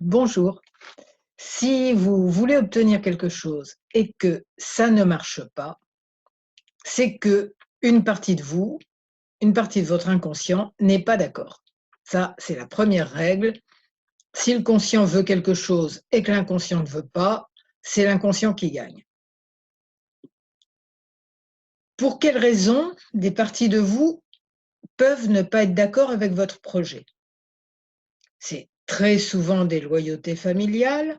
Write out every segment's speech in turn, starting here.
Bonjour. Si vous voulez obtenir quelque chose et que ça ne marche pas, c'est que une partie de vous, une partie de votre inconscient n'est pas d'accord. Ça, c'est la première règle. Si le conscient veut quelque chose et que l'inconscient ne veut pas, c'est l'inconscient qui gagne. Pour quelles raisons des parties de vous peuvent ne pas être d'accord avec votre projet? C'est très souvent des loyautés familiales.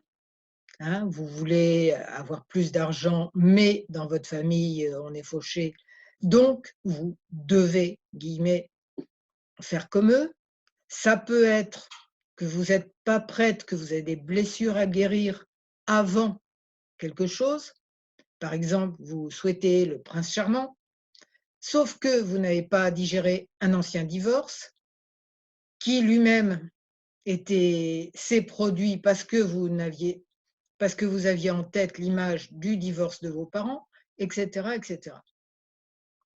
Hein, vous voulez avoir plus d'argent, mais dans votre famille, on est fauché, donc vous devez, guillemets, «faire comme eux». Ça peut être que vous êtes pas prête, que vous avez des blessures à guérir avant quelque chose. Par exemple, vous souhaitez le prince charmant, sauf que vous n'avez pas digéré un ancien divorce qui lui-même s'est produit parce que vous aviez en tête l'image du divorce de vos parents, et cetera, et cetera.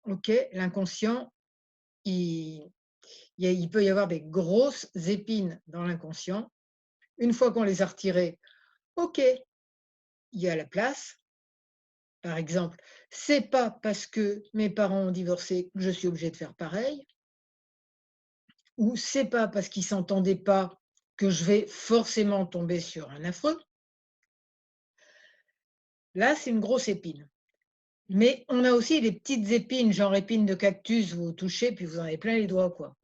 OK? L'inconscient, il il peut y avoir des grosses épines dans l'inconscient. Une fois qu'on les a retirées, OK, il y a la place. Par exemple, c'est pas parce que mes parents ont divorcé que je suis obligée de faire pareil, ou c'est pas parce qu'ils s'entendaient pas que je vais forcément tomber sur un affreux. Là, c'est une grosse épine. Mais on a aussi des petites épines, genre épines de cactus, vous touchez, puis vous en avez plein les doigts, quoi,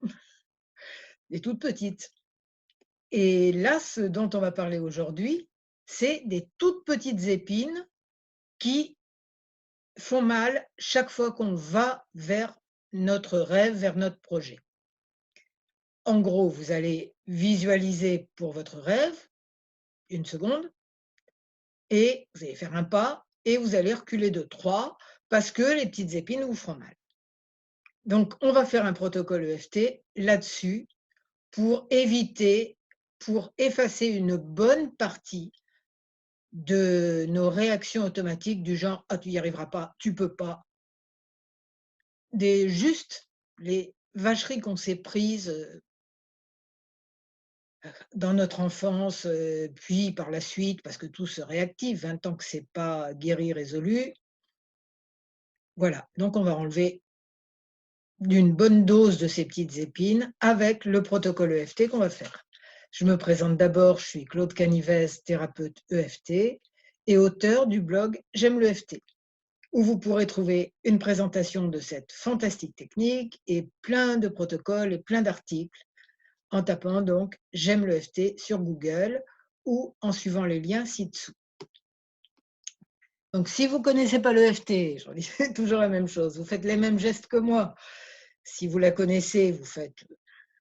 des toutes petites. Et là, ce dont on va parler aujourd'hui, c'est des toutes petites épines qui font mal chaque fois qu'on va vers notre rêve, vers notre projet. En gros, vous allez visualiser pour votre rêve, une seconde, et vous allez faire un pas, et vous allez reculer de 3 parce que les petites épines vous feront mal. Donc, on va faire un protocole EFT là-dessus pour effacer une bonne partie de nos réactions automatiques du genre: «Ah, tu y arriveras pas, tu peux pas», juste les vacheries qu'on s'est prises, dans notre enfance, puis par la suite, parce que tout se réactive, hein, tant que c'est pas guéri, résolu. Voilà, donc on va enlever d'une bonne dose de ces petites épines avec le protocole EFT qu'on va faire. Je me présente d'abord, je suis Claude Canivez, thérapeute EFT et auteur du blog J'aime l'EFT, où vous pourrez trouver une présentation de cette fantastique technique et plein de protocoles et plein d'articles en tapant donc J'aime l'EFT sur Google ou en suivant les liens ci-dessous. Donc si vous ne connaissez pas l'EFT, je redis toujours la même chose, vous faites les mêmes gestes que moi. Si vous la connaissez, vous faites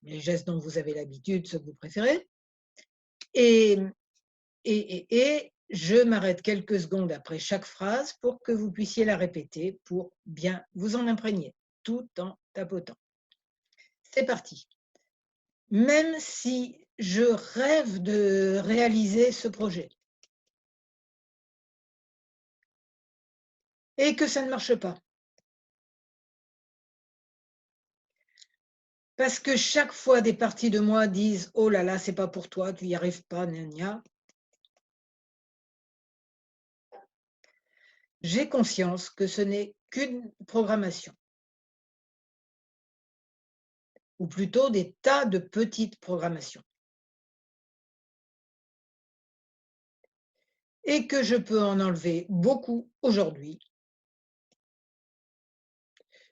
les gestes dont vous avez l'habitude, ceux que vous préférez. Et je m'arrête quelques secondes après chaque phrase pour que vous puissiez la répéter pour bien vous en imprégner, tout en tapotant. C'est parti. Même si je rêve de réaliser ce projet et que ça ne marche pas, parce que chaque fois des parties de moi disent: «Oh là là, c'est pas pour toi, tu y arrives pas, gna gna», j'ai conscience que ce n'est qu'une programmation, ou plutôt des tas de petites programmations, et que je peux en enlever beaucoup aujourd'hui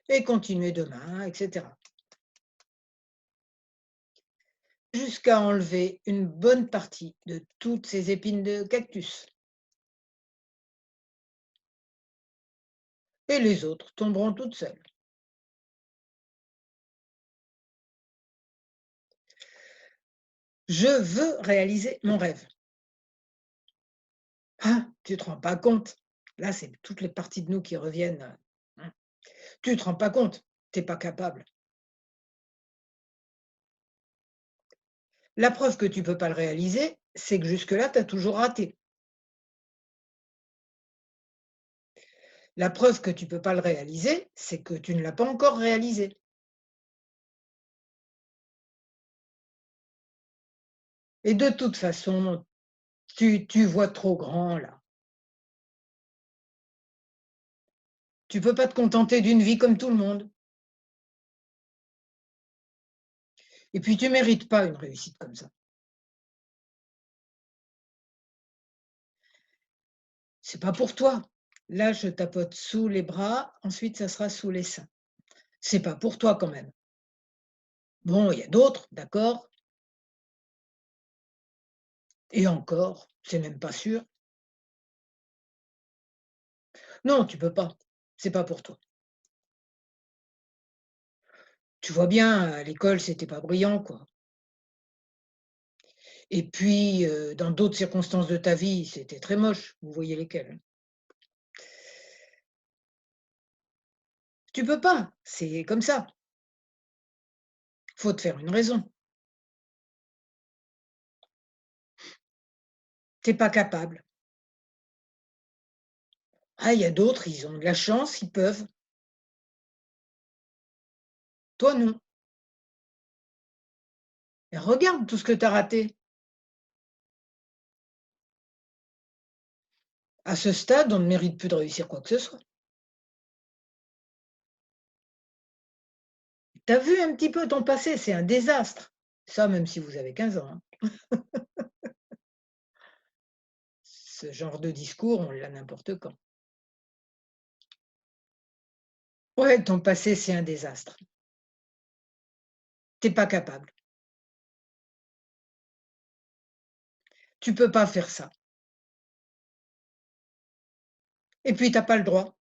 et continuer demain, et cetera. Jusqu'à enlever une bonne partie de toutes ces épines de cactus. Et les autres tomberont toutes seules. Je veux réaliser mon rêve. Ah, tu te rends pas compte. Là, c'est toutes les parties de nous qui reviennent. Hein. Tu te rends pas compte. Tu es pas capable. La preuve que tu peux pas le réaliser, c'est que jusque-là, tu as toujours raté. La preuve que tu peux pas le réaliser, c'est que tu ne l'as pas encore réalisé. Et de toute façon, tu vois trop grand là. Tu peux pas te contenter d'une vie comme tout le monde. Et puis tu mérites pas une réussite comme ça. C'est pas pour toi. Là, je tapote sous les bras, ensuite ça sera sous les seins. C'est pas pour toi quand même. Bon, il y a d'autres, d'accord, et encore, c'est même pas sûr. Non, tu peux pas, c'est pas pour toi. Tu vois bien, à l'école, c'était pas brillant, quoi. Et puis, dans d'autres circonstances de ta vie, c'était très moche, vous voyez lesquelles, hein. Tu peux pas, c'est comme ça. Faut te faire une raison. Tu pas capable. Ah, il y a d'autres, ils ont de la chance, ils peuvent. Toi, non. Et regarde tout ce que tu as raté. À ce stade, on ne mérite plus de réussir quoi que ce soit. Tu as vu un petit peu ton passé, c'est un désastre. Ça, même si vous avez 15 ans, hein. Ce genre de discours, on l'a n'importe quand. Ouais, ton passé, c'est un désastre. Tu pas capable. Tu peux pas faire ça. Et puis tu pas le droit.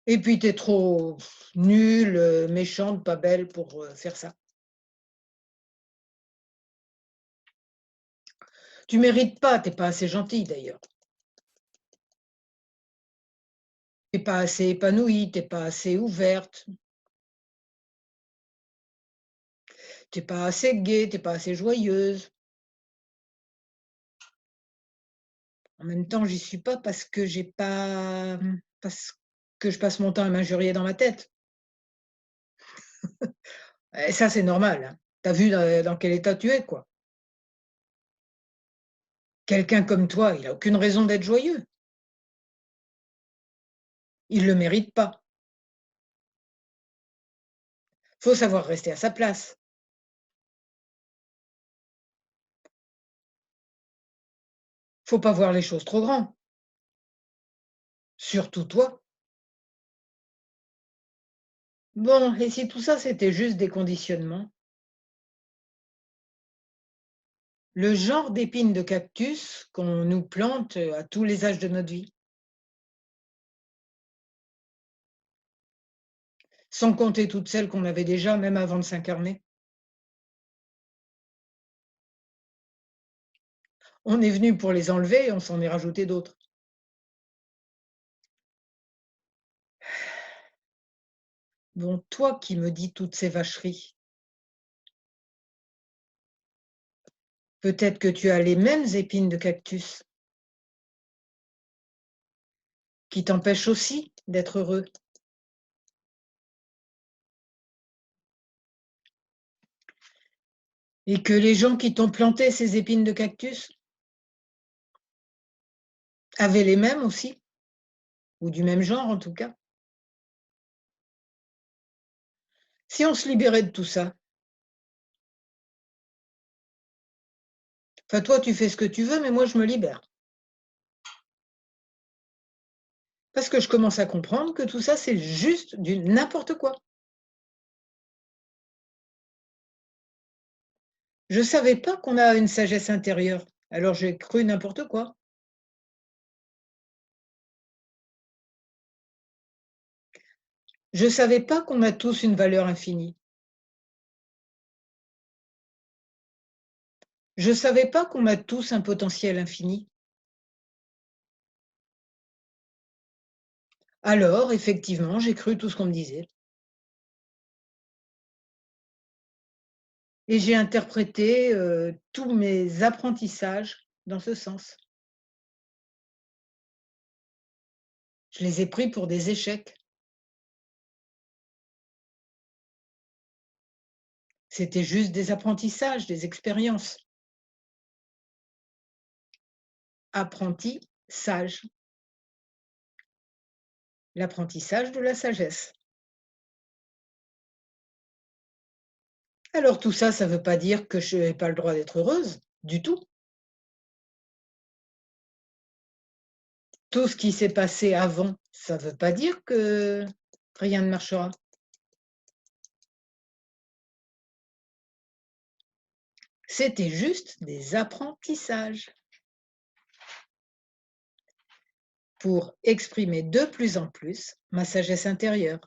Et puis tu es trop nulle, méchante, pas belle pour, faire ça. Tu mérites pas, tu pas assez gentille d'ailleurs. Tu pas assez épanouie, tu pas assez ouverte, tu pas assez gaie, tu pas assez joyeuse. En même temps, j'y suis pas parce que j'ai pas, parce que je passe mon temps à m'injurier dans ma tête. Et ça, c'est normal, hein. Tu as vu dans quel état tu es, quoi. Quelqu'un comme toi, il a aucune raison d'être joyeux. Il le mérite pas. Faut savoir rester à sa place. Faut pas voir les choses trop grand, surtout toi. Bon, et si tout ça, c'était juste des conditionnements? Le genre d'épines de cactus qu'on nous plante, à tous les âges de notre vie, sans compter toutes celles qu'on avait déjà, même avant de s'incarner. On est venu pour les enlever et on s'en est rajouté d'autres. Bon, toi qui me dis toutes ces vacheries, peut-être que tu as les mêmes épines de cactus qui t'empêchent aussi d'être heureux et que les gens qui t'ont planté ces épines de cactus avaient les mêmes aussi, ou du même genre en tout cas. Si on se libérait de tout ça, enfin toi tu fais ce que tu veux, mais moi je me libère. Parce que je commence à comprendre que tout ça c'est juste du n'importe quoi. Je savais pas qu'on a une sagesse intérieure, alors j'ai cru n'importe quoi. Je savais pas qu'on a tous une valeur infinie. Je savais pas qu'on a tous un potentiel infini. Alors, effectivement, j'ai cru tout ce qu'on me disait et j'ai interprété, tous mes apprentissages dans ce sens. Je les ai pris pour des échecs. C'était juste des apprentissages, des expériences. Apprenti, sage. L'apprentissage de la sagesse. Alors tout ça, ça ne veut pas dire que je n'ai pas le droit d'être heureuse, du tout. Tout ce qui s'est passé avant, ça ne veut pas dire que rien ne marchera. C'était juste des apprentissages pour exprimer de plus en plus ma sagesse intérieure.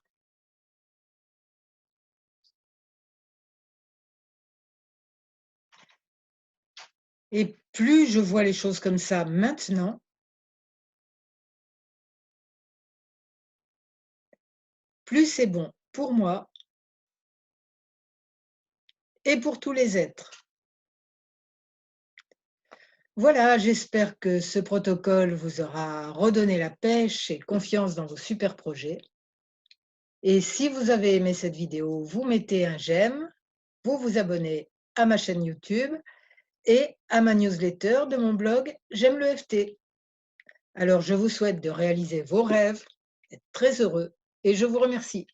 Et plus je vois les choses comme ça maintenant, plus c'est bon pour moi et pour tous les êtres. Voilà, j'espère que ce protocole vous aura redonné la pêche et confiance dans vos super projets. Et si vous avez aimé cette vidéo, vous mettez un j'aime, vous vous abonnez à ma chaîne YouTube et à ma newsletter de mon blog J'aime le FT. Alors je vous souhaite de réaliser vos rêves, d'être très heureux et je vous remercie.